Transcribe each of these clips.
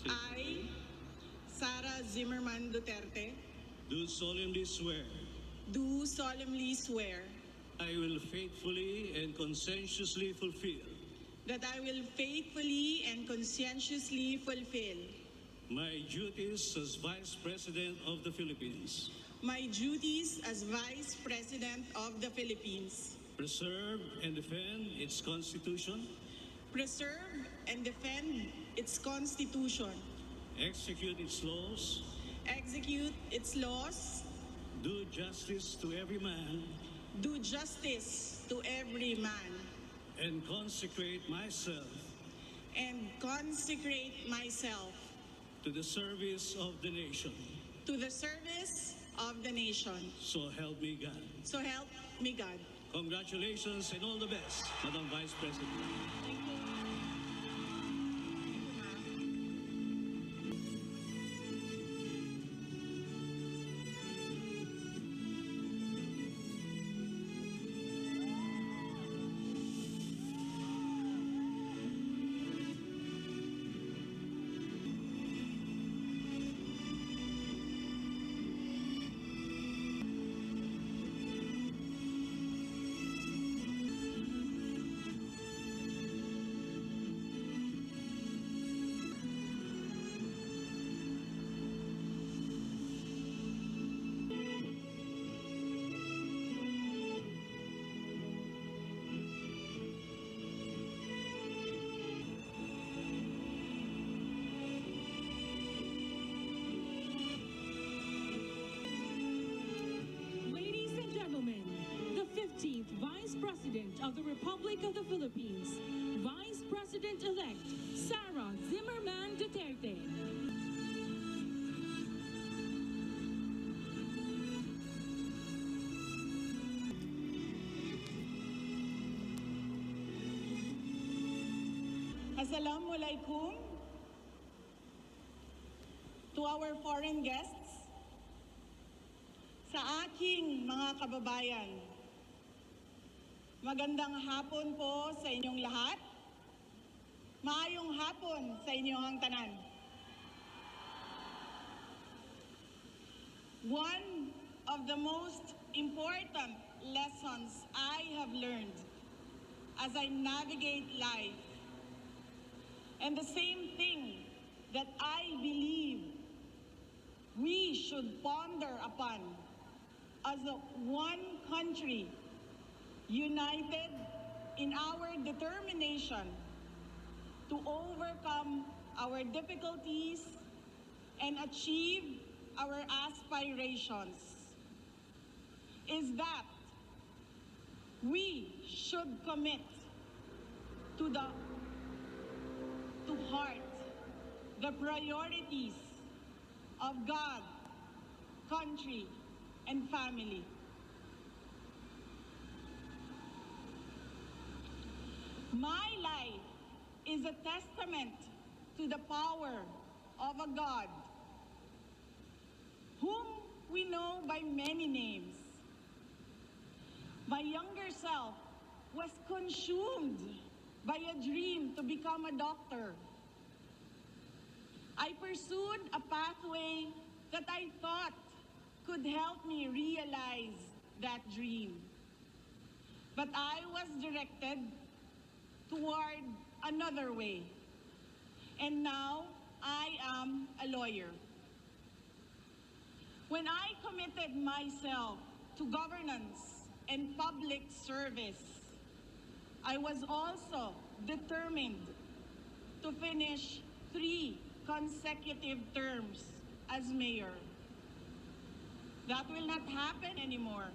I, Sara Zimmerman Duterte, do solemnly swear do solemnly swear I will faithfully and conscientiously fulfill that I will faithfully and conscientiously fulfill my duties as Vice President of the Philippines, my duties as Vice President of the Philippines, preserve and defend its Constitution, preserve and defend its Constitution, execute its laws, execute its laws, do justice to every man, do justice to every man, and consecrate myself to to the service of the nation. the service of the nation. So help me God. So help me God. Congratulations and all the best, Madam Vice President. Thank you. Ladies and gentlemen, the 15th Vice President of the Republic of the Philippines, Vice President-elect Sara Zimmerman Duterte. Assalamualaikum to our foreign guests, sa aking mga kababayan. Magandang hapon po sa inyong lahat. Maayong hapon sa inyong tanan. One of the most important lessons I have learned as I navigate life, and the same thing that I believe we should ponder upon as one country, united in our determination to overcome our difficulties and achieve our aspirations, is that we should commit to heart the priorities of God, country, and family. My life is a testament to the power of a God whom we know by many names. My younger self was consumed by a dream to become a doctor. I pursued a pathway that I thought could help me realize that dream. But I was directed toward another way. And now I am a lawyer. When I committed myself to governance and public service, I was also determined to finish 3 consecutive terms as mayor. That will not happen anymore.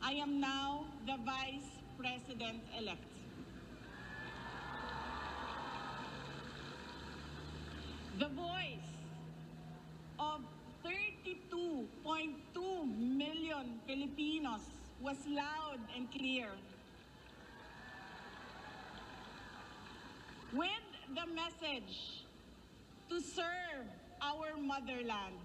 I am now the Vice President-elect. The voice of 32.2 million Filipinos was loud and clear. With the message to serve our motherland.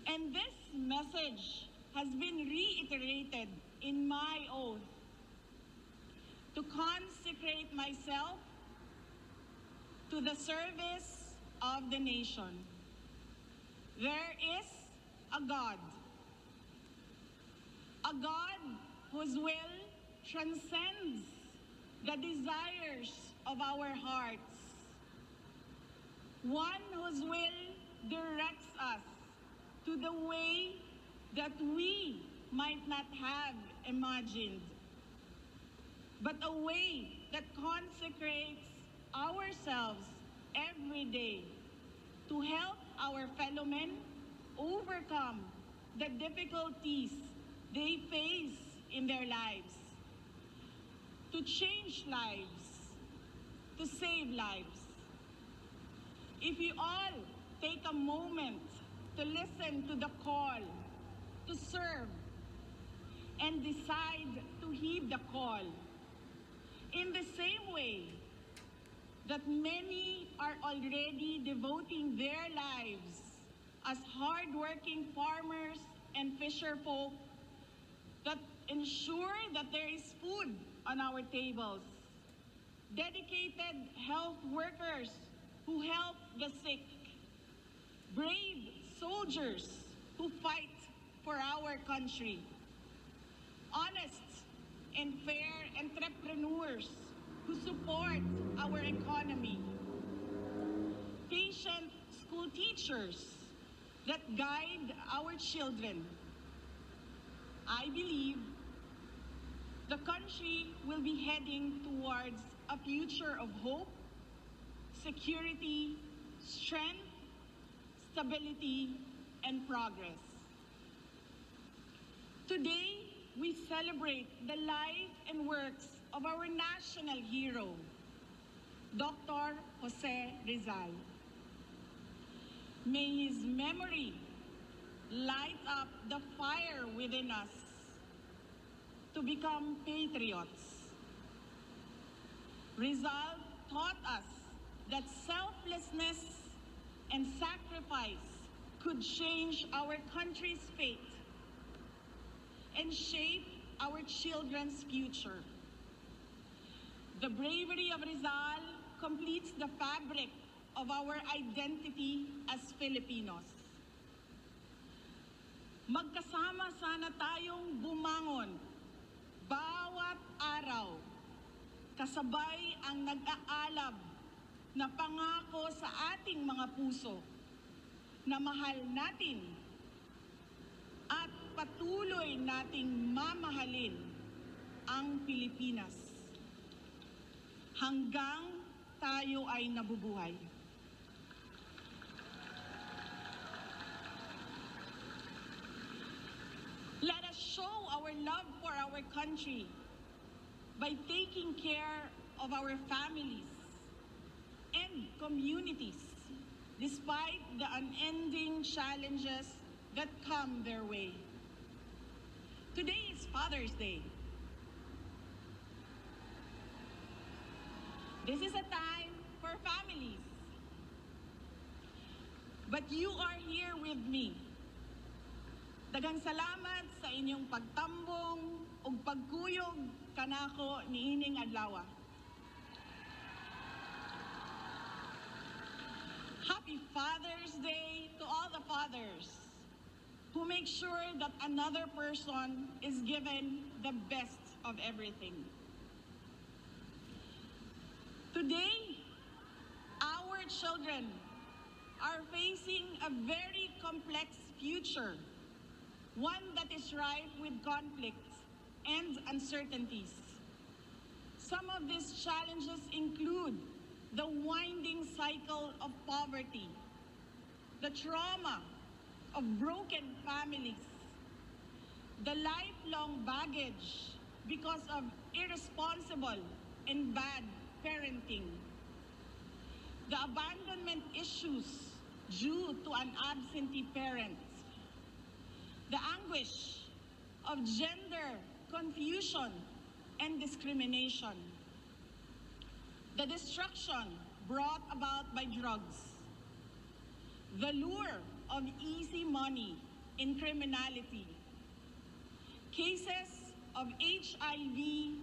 And this message has been reiterated in my oath to consecrate myself to the service of the nation. There is a God whose will transcends the desires of our hearts, one whose will directs us to the way that we might not have imagined, but a way that consecrates ourselves every day to help our fellow men overcome the difficulties they face in their lives, to change lives, to save lives. If you all take a moment to listen to the call to serve and decide to heed the call, in the same way that many are already devoting their lives as hardworking farmers and fisherfolk that ensure that there is food on our tables, dedicated health workers who help the sick, brave soldiers who fight for our country, honest and fair entrepreneurs who support our economy, patient school teachers that guide our children, I believe the country will be heading towards a future of hope, security, strength, stability, and progress. Today, we celebrate the life and works of our national hero, Dr. Jose Rizal. May his memory light up the fire within us to become patriots. Rizal taught us that selflessness and sacrifice could change our country's fate and shape our children's future. The bravery of Rizal completes the fabric of our identity as Filipinos. Magkasama sana tayong bumangon bawat araw, kasabay ang nag-aalab na pangako sa ating mga puso na mahal natin at patuloy nating mamahalin ang Pilipinas hanggang tayo ay nabubuhay. Let us show our love for our country by taking care of our families and communities despite the unending challenges that come their way. Today is Father's Day. This is a time for families. But you are here with me. Daghang salamat sa inyong pagtambong ug pagkuyog kanako niining adlaw. Happy Father's Day to all the fathers who make sure that another person is given the best of everything. Today, our children are facing a very complex future, one that is rife with conflicts and uncertainties. Some of these challenges include the winding cycle of poverty, the trauma of broken families, the lifelong baggage because of irresponsible and bad parenting, the abandonment issues due to an absentee parent, the anguish of gender confusion and discrimination, the destruction brought about by drugs, the lure of easy money in criminality, cases of HIV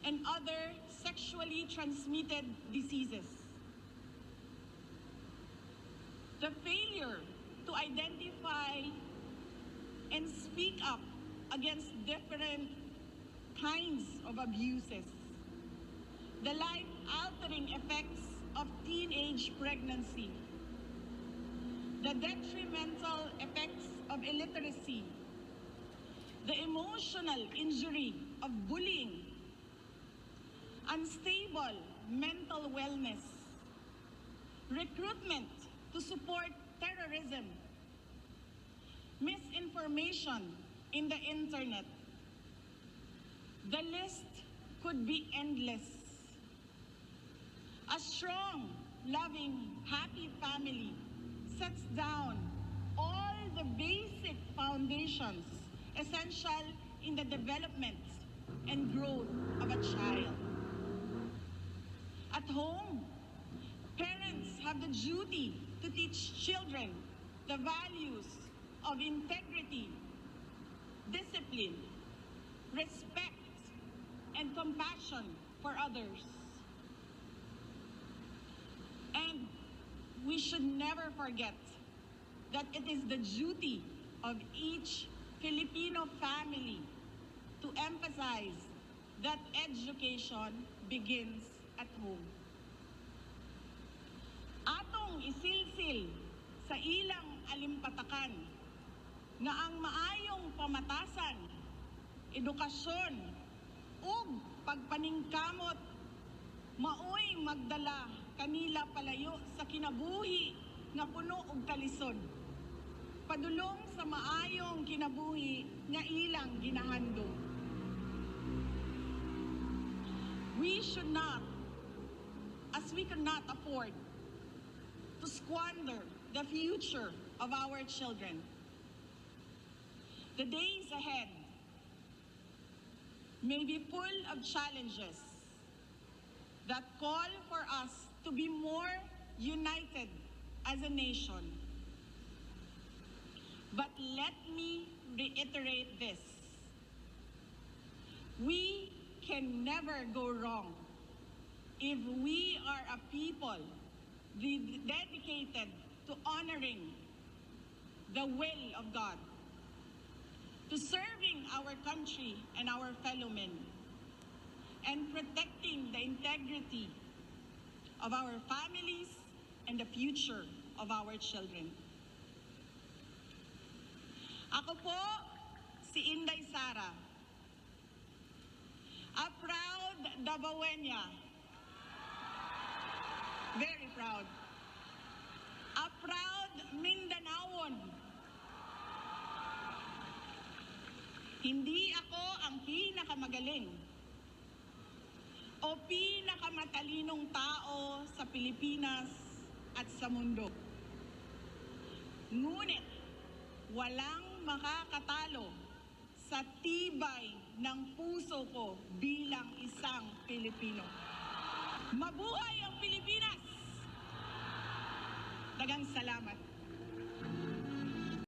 and other sexually transmitted diseases, the failure to identify and speak up against different kinds of abuses, the life-altering effects of teenage pregnancy, the detrimental effects of illiteracy, the emotional injury of bullying, unstable mental wellness, recruitment to support terrorism, misinformation in the internet. The list could be endless. A strong, loving, happy family sets down all the basic foundations essential in the development and growth of a child. At home, parents have the duty to teach children the values of integrity, discipline, respect, and compassion for others. And we should never forget that it is the duty of each Filipino family to emphasize that education begins at home. Atong isilsil sa ilang alimpatakan na ang maayong pamatasan, edukasyon, ug pagpaningkamot maoy magdala kanila palayo sa kinabuhi nga puno og kalisod, padulong sa maayong kinabuhi nga ilang ginahandom. We should not, as we cannot afford to squander the future of our children. The days ahead may be full of challenges that call for us to be more united as a nation. But let me reiterate this. We can never go wrong if we are a people dedicated to honoring the will of God, to serving our country and our fellow men, and protecting the integrity of our families and the future of our children. Ako po si Inday Sara, a proud Davaoeña, very proud, a proud Mindanaon. Hindi ako ang pinakamagaling o pinakamatalinong tao sa Pilipinas at sa mundo. Ngunit walang makakatalo sa tibay ng puso ko bilang isang Pilipino. Mabuhay ang Pilipinas! Daghang salamat.